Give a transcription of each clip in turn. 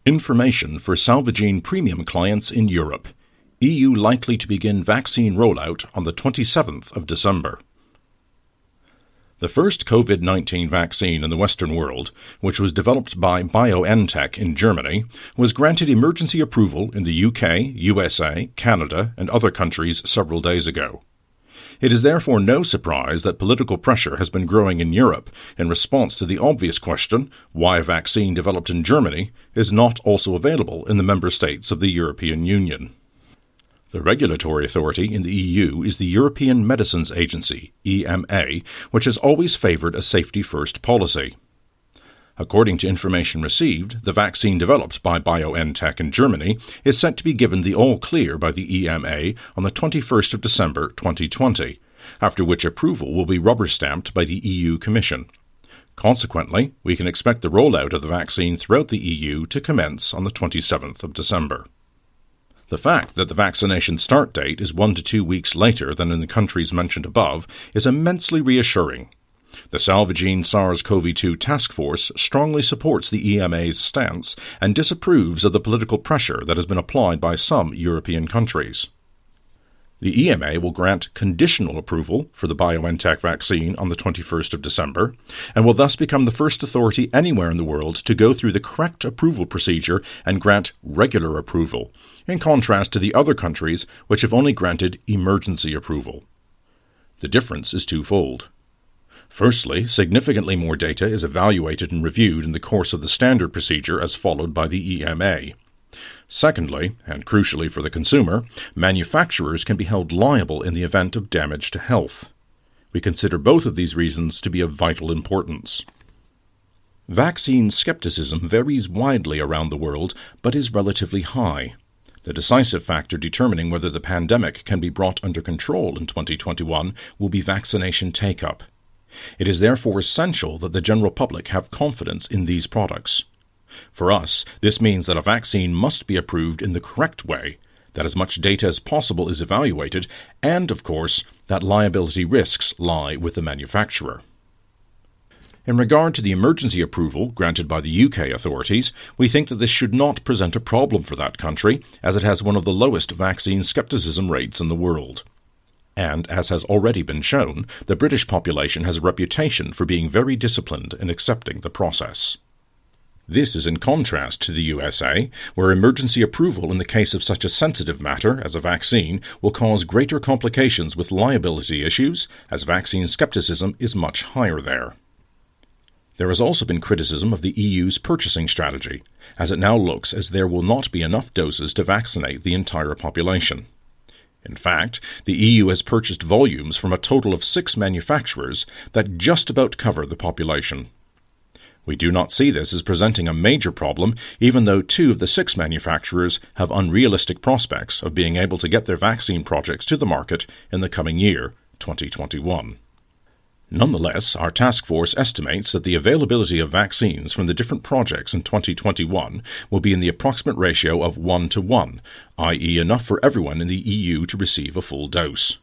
Information for Salvagene Premium clients in Europe. EU likely to begin vaccine rollout on the 27th of December. The first COVID-19 vaccine in the Western world, which was developed by BioNTech in Germany, was granted emergency approval in the UK, USA, Canada, and other countries several days ago. It is therefore no surprise that political pressure has been growing in Europe in response to the obvious question why a vaccine developed in Germany is not also available in the member states of the European Union. The regulatory authority in the EU is the European Medicines Agency, EMA, which has always favoured a safety-first policy. According to information received, the vaccine developed by BioNTech in Germany is set to be given the all-clear by the EMA on the 21st of December 2020, after which approval will be rubber-stamped by the EU Commission. Consequently, we can expect the rollout of the vaccine throughout the EU to commence on the 27th of December. The fact that the vaccination start date is 1 to 2 weeks later than in the countries mentioned above is immensely reassuring. The Salvagene SARS-CoV-2 Task Force strongly supports the EMA's stance and disapproves of the political pressure that has been applied by some European countries. The EMA will grant conditional approval for the BioNTech vaccine on the 21st of December, and will thus become the first authority anywhere in the world to go through the correct approval procedure and grant regular approval, in contrast to the other countries which have only granted emergency approval. The difference is twofold. Firstly, significantly more data is evaluated and reviewed in the course of the standard procedure as followed by the EMA. Secondly, and crucially for the consumer, manufacturers can be held liable in the event of damage to health. We consider both of these reasons to be of vital importance. Vaccine skepticism varies widely around the world, but is relatively high. The decisive factor determining whether the pandemic can be brought under control in 2021 will be vaccination take-up. It is therefore essential that the general public have confidence in these products. For us, this means that a vaccine must be approved in the correct way, that as much data as possible is evaluated, and, of course, that liability risks lie with the manufacturer. In regard to the emergency approval granted by the UK authorities, we think that this should not present a problem for that country, as it has one of the lowest vaccine skepticism rates in the world. And, as has already been shown, the British population has a reputation for being very disciplined in accepting the process. This is in contrast to the USA, where emergency approval in the case of such a sensitive matter as a vaccine will cause greater complications with liability issues, as vaccine skepticism is much higher there. There has also been criticism of the EU's purchasing strategy, as it now looks as there will not be enough doses to vaccinate the entire population. In fact, the EU has purchased volumes from a total of 6 manufacturers that just about cover the population. We do not see this as presenting a major problem, even though 2 of the 6 manufacturers have unrealistic prospects of being able to get their vaccine projects to the market in the coming year, 2021. Nonetheless, our task force estimates that the availability of vaccines from the different projects in 2021 will be in the approximate ratio of 1 to 1, i.e. enough for everyone in the EU to receive a full dose.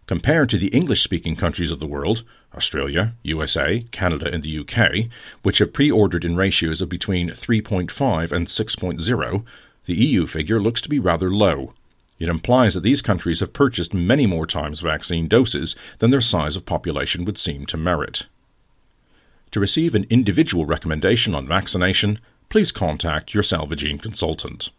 Compared to the English-speaking countries of the world, Australia, USA, Canada and the UK, which have pre-ordered in ratios of between 3.5 and 6.0, the EU figure looks to be rather low. It implies that these countries have purchased many more times vaccine doses than their size of population would seem to merit. To receive an individual recommendation on vaccination, please contact your Salvagene consultant.